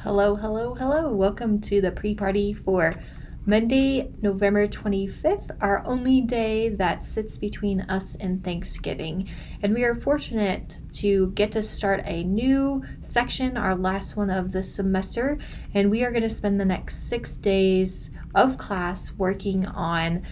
Hello, hello, hello. Welcome to the pre-party for Monday, November 25th, our only day that sits between us and Thanksgiving. And we are fortunate to get to start a new section, our last one of the semester. And we are going to spend the next 6 days of class working on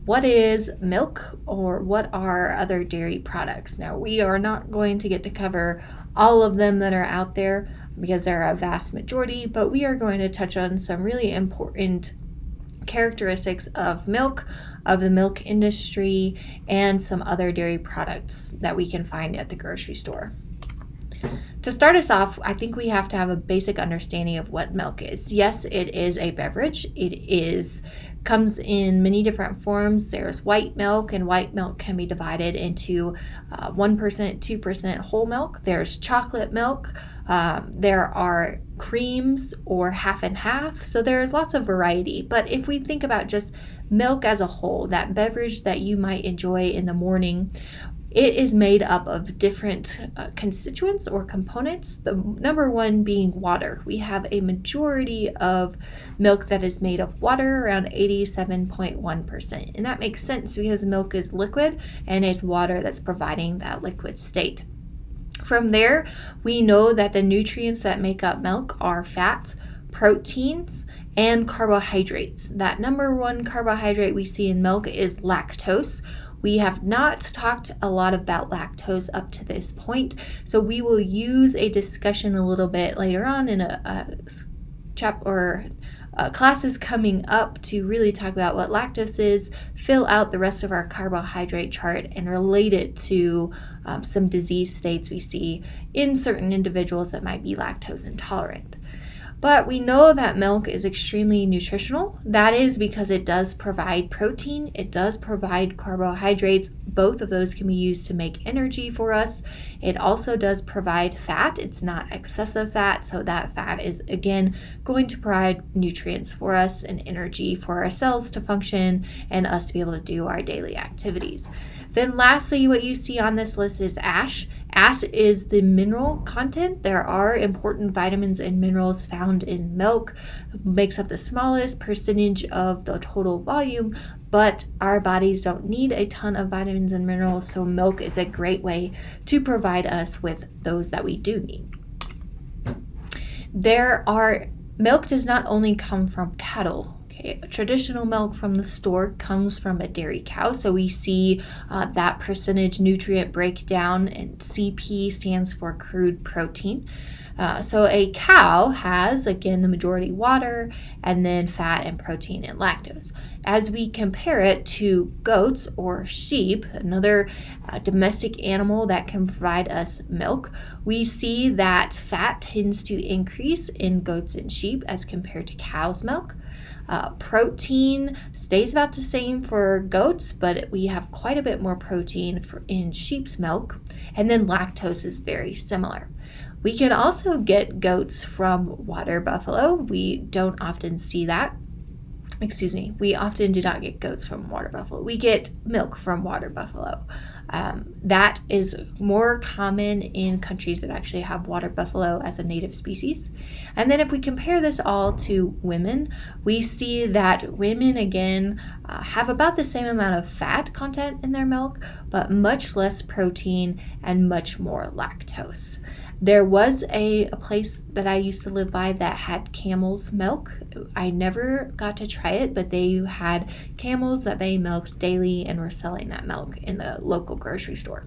what is milk or what are other dairy products. Now, we are not going to get to cover all of them that are out there because there are a vast majority, but we are going to touch on some really important characteristics of milk, of the milk industry, and some other dairy products that we can find at the grocery store. To start us off, I think we have to have a basic understanding of what milk is. Yes, it is a beverage. Comes in many different forms. There's white milk, and white milk can be divided into 1%, 2% whole milk. There's chocolate milk. There are creams or half and half. So there's lots of variety. But if we think about just milk as a whole, that beverage that you might enjoy in the morning, it is made up of different constituents or components, the number one being water. We have a majority of milk that is made of water, around 87.1%. And that makes sense because milk is liquid and it's water that's providing that liquid state. From there, we know that the nutrients that make up milk are fats, proteins, and carbohydrates. That number one carbohydrate we see in milk is lactose. We have not talked a lot about lactose up to this point, so we will use a discussion a little bit later on in classes coming up to really talk about what lactose is, fill out the rest of our carbohydrate chart, and relate it to some disease states we see in certain individuals that might be lactose intolerant. But we know that milk is extremely nutritional. That is because it does provide protein, it does provide carbohydrates. Both of those can be used to make energy for us. It also does provide fat. It's not excessive fat, so that fat is, again, going to provide nutrients for us and energy for our cells to function and us to be able to do our daily activities. Then lastly, what you see on this list is ash. Ash is the mineral content. There are important vitamins and minerals found in milk. It makes up the smallest percentage of the total volume, but our bodies don't need a ton of vitamins and minerals, so milk is a great way to provide us with those that we do need. Milk does not only come from cattle. Traditional milk from the store comes from a dairy cow, so we see that percentage nutrient breakdown, and CP stands for crude protein. So a cow has, again, the majority water, and then fat and protein and lactose. As we compare it to goats or sheep, another domestic animal that can provide us milk, we see that fat tends to increase in goats and sheep as compared to cow's milk. Protein stays about the same for goats, but we have quite a bit more protein in sheep's milk, and then lactose is very similar. We can also get goats from water buffalo. We don't often see that. We often do not get goats from water buffalo. We get milk from water buffalo. That is more common in countries that actually have water buffalo as a native species. And then if we compare this all to women, we see that women, again, have about the same amount of fat content in their milk, but much less protein and much more lactose. There was a place that I used to live by that had camel's milk. I never got to try it, but they had camels that they milked daily and were selling that milk in the local grocery store.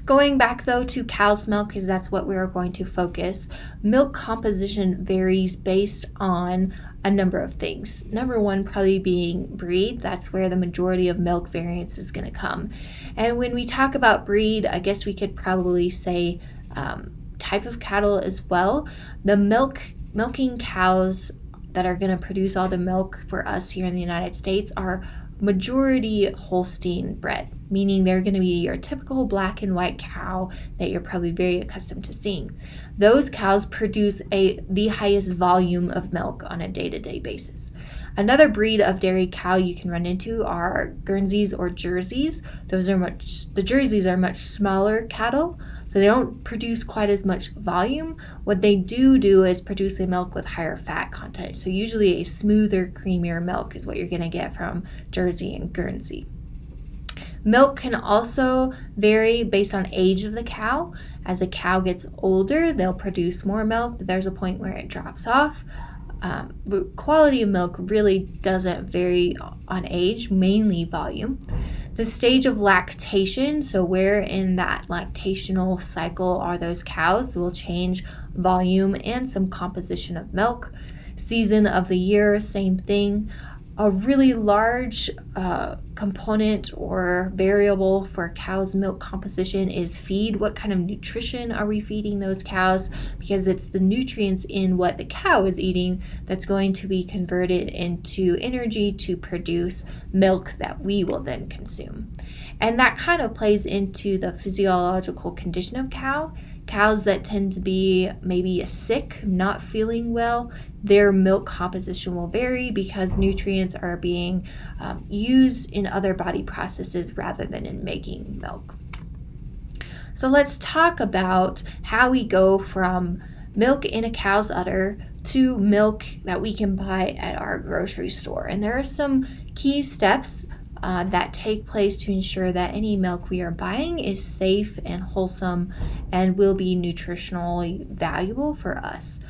Going back though to cow's milk, because that's what we're going to focus, milk composition varies based on a number of things. Number one probably being breed. That's where the majority of milk variance is going to come. And when we talk about breed, I guess we could probably say type of cattle as well. The milking cows that are going to produce all the milk for us here in the United States are majority Holstein bred. meaning they're going to be your typical black and white cow that you're probably very accustomed to seeing. Those cows produce the highest volume of milk on a day-to-day basis. Another breed of dairy cow you can run into are Guernseys or Jerseys. The Jerseys are much smaller cattle, so they don't produce quite as much volume. What they do is produce a milk with higher fat content. So usually a smoother, creamier milk is what you're going to get from Jersey and Guernsey. Milk can also vary based on age of the cow. As a cow gets older, they'll produce more milk, but there's a point where it drops off. The quality of milk really doesn't vary on age, mainly volume. The stage of lactation, so where in that lactational cycle are those cows, will change volume and some composition of milk. Season of the year, same thing. A really large component or variable for a cow's milk composition is feed. What kind of nutrition are we feeding those cows? Because it's the nutrients in what the cow is eating that's going to be converted into energy to produce milk that we will then consume. And that kind of plays into the physiological condition of cow. Cows that tend to be maybe sick, not feeling well, their milk composition will vary because nutrients are being used in other body processes rather than in making milk. So let's talk about how we go from milk in a cow's udder to milk that we can buy at our grocery store. And there are some key steps that take place to ensure that any milk we are buying is safe and wholesome and will be nutritionally valuable for us.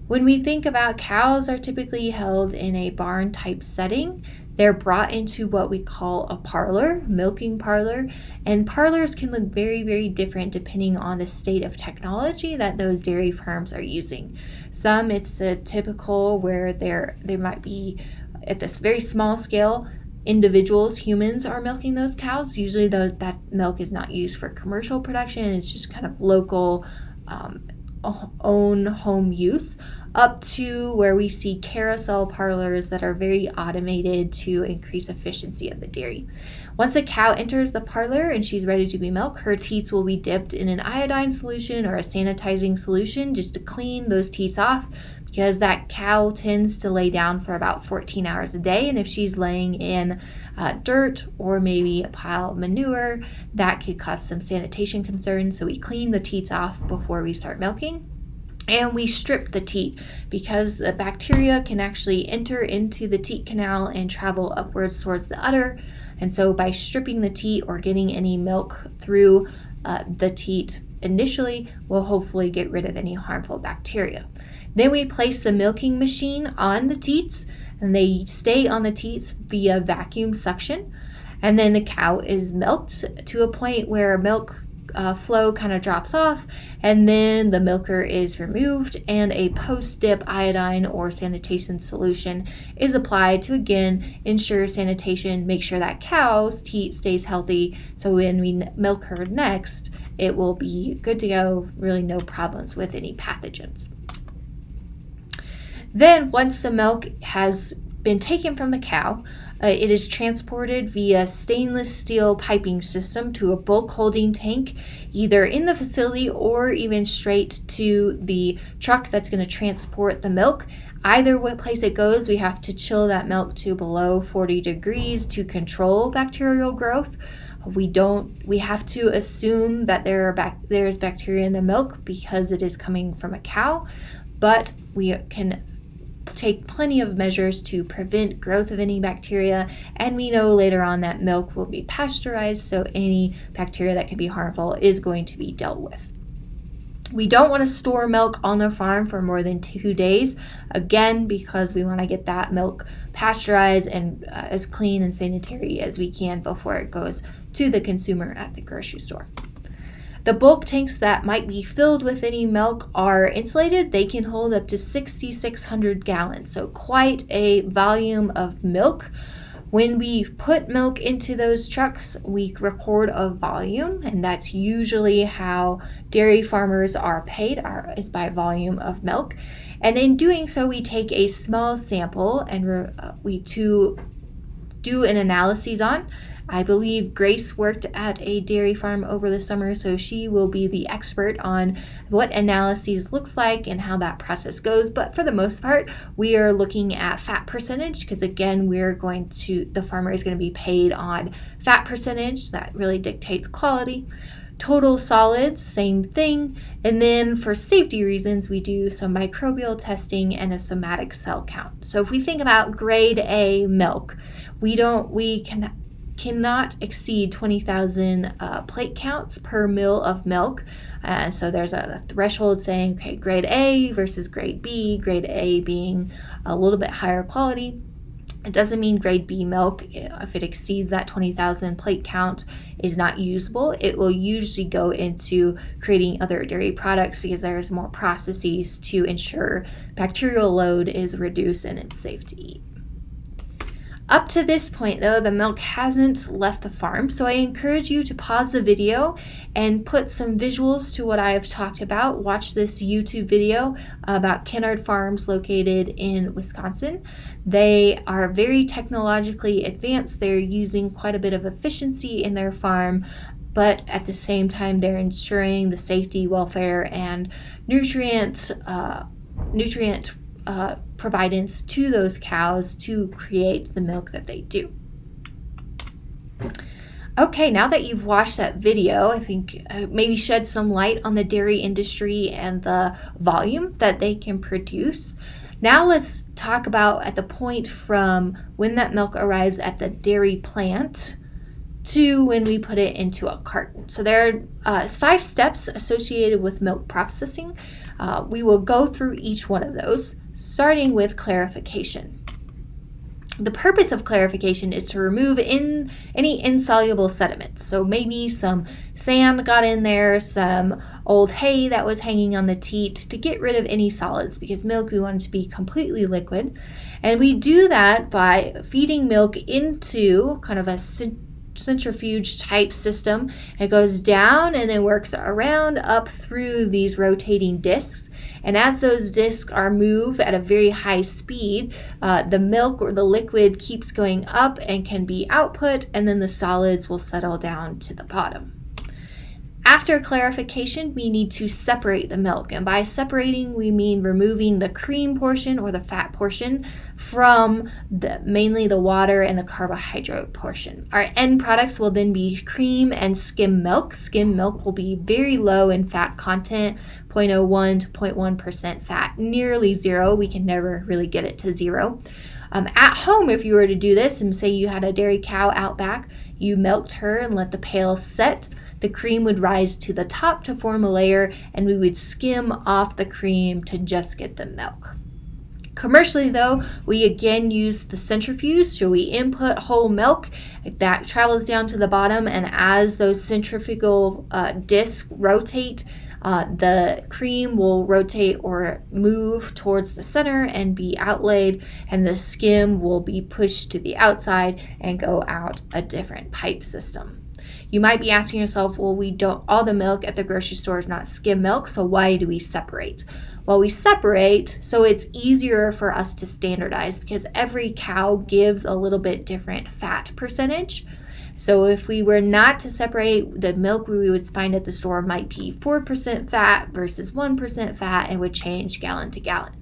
When we think about cows are typically held in a barn type setting, they're brought into what we call a parlor, milking parlor, and parlors can look very, very different depending on the state of technology that those dairy farms are using. Some it's the typical where there might be at this very small scale individuals, humans are milking those cows. Usually that milk is not used for commercial production. It's just kind of local own home use, up to where we see carousel parlors that are very automated to increase efficiency of the dairy. Once a cow enters the parlor and she's ready to be milked, her teats will be dipped in an iodine solution or a sanitizing solution just to clean those teats off, because that cow tends to lay down for about 14 hours a day, and if she's laying in dirt or maybe a pile of manure, that could cause some sanitation concerns. So we clean the teats off before we start milking. And we strip the teat because the bacteria can actually enter into the teat canal and travel upwards towards the udder. And so by stripping the teat or getting any milk through the teat initially, we'll hopefully get rid of any harmful bacteria. Then we place the milking machine on the teats, and they stay on the teats via vacuum suction. And then the cow is milked to a point where milk flow kind of drops off, and then the milker is removed and a post-dip iodine or sanitation solution is applied to again ensure sanitation, make sure that cow's teat stays healthy, so when we milk her next it will be good to go, really no problems with any pathogens. Then once the milk has been taken from the cow, it is transported via stainless steel piping system to a bulk holding tank, either in the facility or even straight to the truck that's going to transport the milk. Either what place it goes, we have to chill that milk to below 40 degrees to control bacterial growth. We have to assume that there's bacteria in the milk because it is coming from a cow, but we can take plenty of measures to prevent growth of any bacteria, and we know later on that milk will be pasteurized, so any bacteria that can be harmful is going to be dealt with. We don't want to store milk on the farm for more than 2 days, again, because we want to get that milk pasteurized and as clean and sanitary as we can before it goes to the consumer at the grocery store. The bulk tanks that might be filled with any milk are insulated. They can hold up to 6,600 gallons, so quite a volume of milk. When we put milk into those trucks, we record a volume, and that's usually how dairy farmers are paid, is by volume of milk. And in doing so, we take a small sample and we do an analysis on. I believe Grace worked at a dairy farm over the summer, so she will be the expert on what analyses looks like and how that process goes. But for the most part, we are looking at fat percentage because, again, the farmer is going to be paid on fat percentage. That really dictates quality. Total solids, same thing. And then for safety reasons, we do some microbial testing and a somatic cell count. So if we think about grade A milk, we cannot exceed 20,000 plate counts per mill of milk. So there's a threshold saying, okay, grade A versus grade B, grade A being a little bit higher quality. It doesn't mean grade B milk, if it exceeds that 20,000 plate count, is not usable. It will usually go into creating other dairy products because there's more processes to ensure bacterial load is reduced and it's safe to eat. Up to this point, though, the milk hasn't left the farm, so I encourage you to pause the video and put some visuals to what I have talked about. Watch this YouTube video about Kennard Farms located in Wisconsin. They are very technologically advanced. They're using quite a bit of efficiency in their farm, but at the same time, they're ensuring the safety, welfare, and nutrient providence to those cows to create the milk that they do. Okay, now that you've watched that video, I think maybe shed some light on the dairy industry and the volume that they can produce. Now let's talk about at the point from when that milk arrives at the dairy plant to when we put it into a carton. So there are 5 steps associated with milk processing. We will go through each one of those, starting with clarification. The purpose of clarification is to remove any insoluble sediments. So maybe some sand got in there, some old hay that was hanging on the teat, to get rid of any solids, because milk we want it to be completely liquid. And we do that by feeding milk into kind of a centrifuge type system. It goes down and then works around up through these rotating discs, and as those discs are moved at a very high speed, the milk or the liquid keeps going up and can be output, and then the solids will settle down to the bottom. After clarification, we need to separate the milk, and by separating we mean removing the cream portion or the fat portion from mainly the water and the carbohydrate portion. Our end products will then be cream and skim milk. Skim milk will be very low in fat content, 0.01 to 0.1% fat, nearly zero. We can never really get it to zero. At home, if you were to do this, and say you had a dairy cow out back, you milked her and let the pail set, the cream would rise to the top to form a layer, and we would skim off the cream to just get the milk. Commercially, though, we again use the centrifuge, so we input whole milk that travels down to the bottom, and as those centrifugal discs rotate, the cream will rotate or move towards the center and be outlaid, and the skim will be pushed to the outside and go out a different pipe system. You might be asking yourself, well, all the milk at the grocery store is not skim milk, so why do we separate? Well, we separate so it's easier for us to standardize, because every cow gives a little bit different fat percentage. So if we were not to separate, the milk we would find at the store might be 4% fat versus 1% fat, and would change gallon to gallon.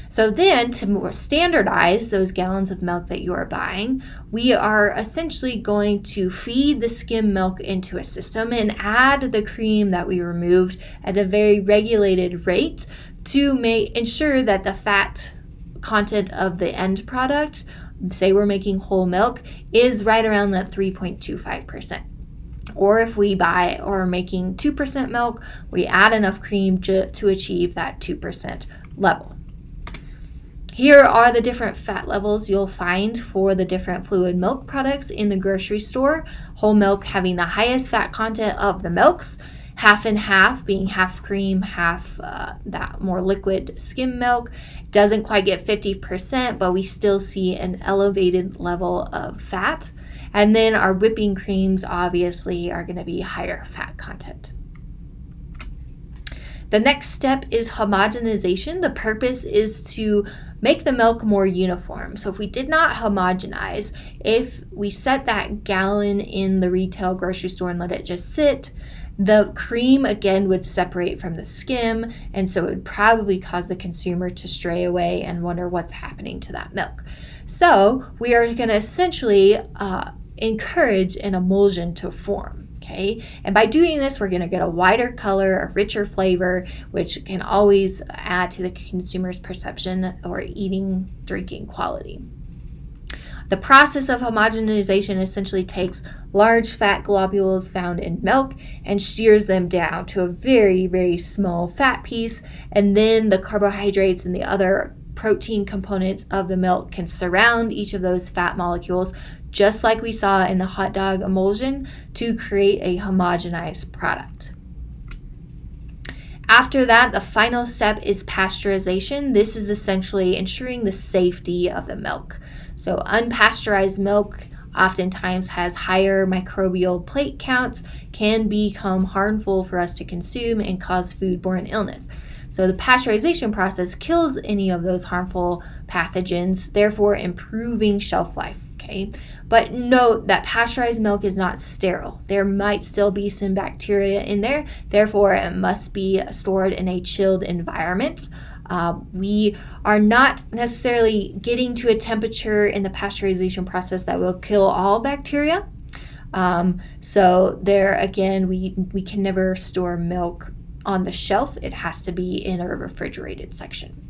So then, to more standardize those gallons of milk that you are buying, we are essentially going to feed the skim milk into a system and add the cream that we removed at a very regulated rate to ensure that the fat content of the end product, say we're making whole milk, is right around that 3.25%. Or if we buy or are making 2% milk, we add enough cream to achieve that 2% level. Here are the different fat levels you'll find for the different fluid milk products in the grocery store. Whole milk having the highest fat content of the milks, half and half being half cream, half that more liquid skim milk. Doesn't quite get 50%, but we still see an elevated level of fat. And then our whipping creams obviously are going to be higher fat content. The next step is homogenization. The purpose is to make the milk more uniform. So if we did not homogenize, if we set that gallon in the retail grocery store and let it just sit, the cream again would separate from the skim, and so it would probably cause the consumer to stray away and wonder what's happening to that milk. So we are going to essentially encourage an emulsion to form. Okay, and by doing this, we're going to get a wider color, a richer flavor, which can always add to the consumer's perception or drinking quality. The process of homogenization essentially takes large fat globules found in milk and shears them down to a very, very small fat piece, and then the carbohydrates and the other protein components of the milk can surround each of those fat molecules, just like we saw in the hot dog emulsion, to create a homogenized product. After that, the final step is pasteurization. This is essentially ensuring the safety of the milk. So unpasteurized milk oftentimes has higher microbial plate counts, can become harmful for us to consume and cause foodborne illness. So the pasteurization process kills any of those harmful pathogens, therefore improving shelf life. Okay, but note that pasteurized milk is not sterile. There might still be some bacteria in there, therefore it must be stored in a chilled environment. We are not necessarily getting to a temperature in the pasteurization process that will kill all bacteria. So there again, we can never store milk on the shelf. It has to be in a refrigerated section.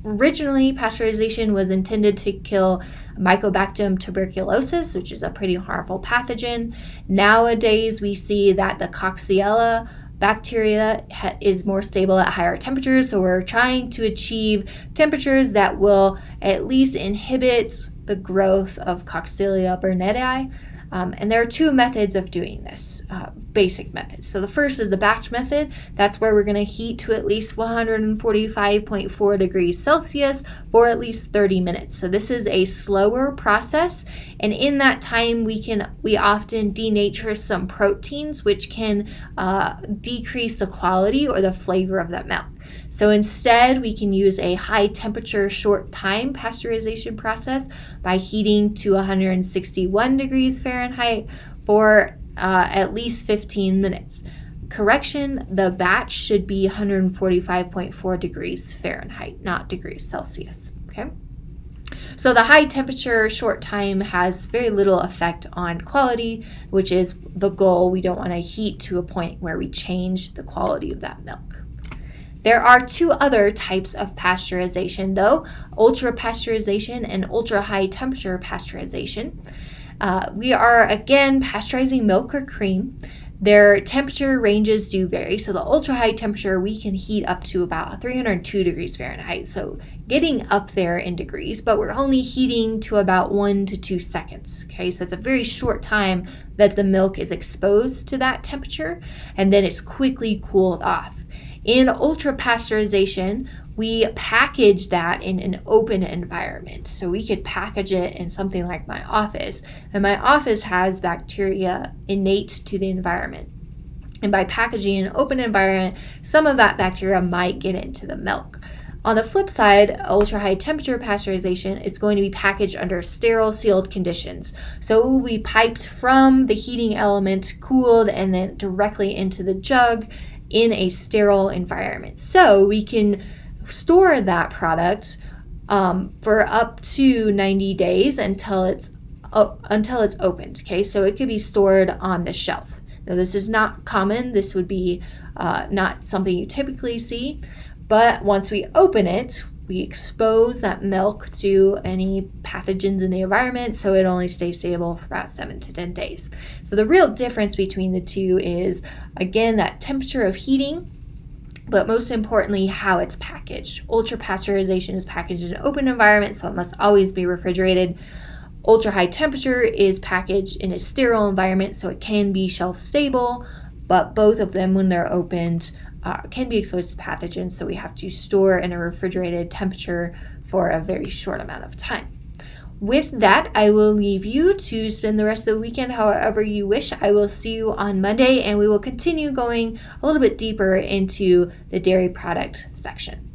Originally, pasteurization was intended to kill Mycobacterium tuberculosis, which is a pretty harmful pathogen. Nowadays, we see that the Coxiella bacteria is more stable at higher temperatures, so we're trying to achieve temperatures that will at least inhibit the growth of Coxiella burnetii. And there are two methods of doing this, basic methods. So the first is the batch method. That's where we're going to heat to at least 145.4 degrees Celsius for at least 30 minutes. So this is a slower process, and in that time we often denature some proteins, which can decrease the quality or the flavor of that milk. So instead, we can use a high temperature, short time pasteurization process by heating to 161 degrees Fahrenheit for at least 15 minutes. Correction, the batch should be 145.4 degrees Fahrenheit, not degrees Celsius. Okay. So the high temperature, short time has very little effect on quality, which is the goal. We don't want to heat to a point where we change the quality of that milk. There are two other types of pasteurization, though: ultra pasteurization and ultra high temperature pasteurization. We are again pasteurizing milk or cream. Their temperature ranges do vary. So the ultra high temperature, we can heat up to about 302 degrees Fahrenheit. So getting up there in degrees, but we're only heating to about 1 to 2 seconds. Okay, so it's a very short time that the milk is exposed to that temperature, and then it's quickly cooled off. In ultra pasteurization, we package that in an open environment. So we could package it in something like my office, and my office has bacteria innate to the environment. And by packaging in an open environment, some of that bacteria might get into the milk. On the flip side, ultra high temperature pasteurization is going to be packaged under sterile sealed conditions. So it will be piped from the heating element, cooled, and then directly into the jug in a sterile environment. So we can store that product for up to 90 days until it's opened. Okay, so it could be stored on the shelf. Now this is not common. This would be not something you typically see, but once we open it, we expose that milk to any pathogens in the environment, so it only stays stable for about 7 to 10 days. So the real difference between the two is, again, that temperature of heating, but most importantly, how it's packaged. Ultra pasteurization is packaged in an open environment, so it must always be refrigerated. Ultra high temperature is packaged in a sterile environment, so it can be shelf stable, but both of them, when they're opened, can be exposed to pathogens, so we have to store in a refrigerated temperature for a very short amount of time. With that, I will leave you to spend the rest of the weekend however you wish. I will see you on Monday, and we will continue going a little bit deeper into the dairy product section.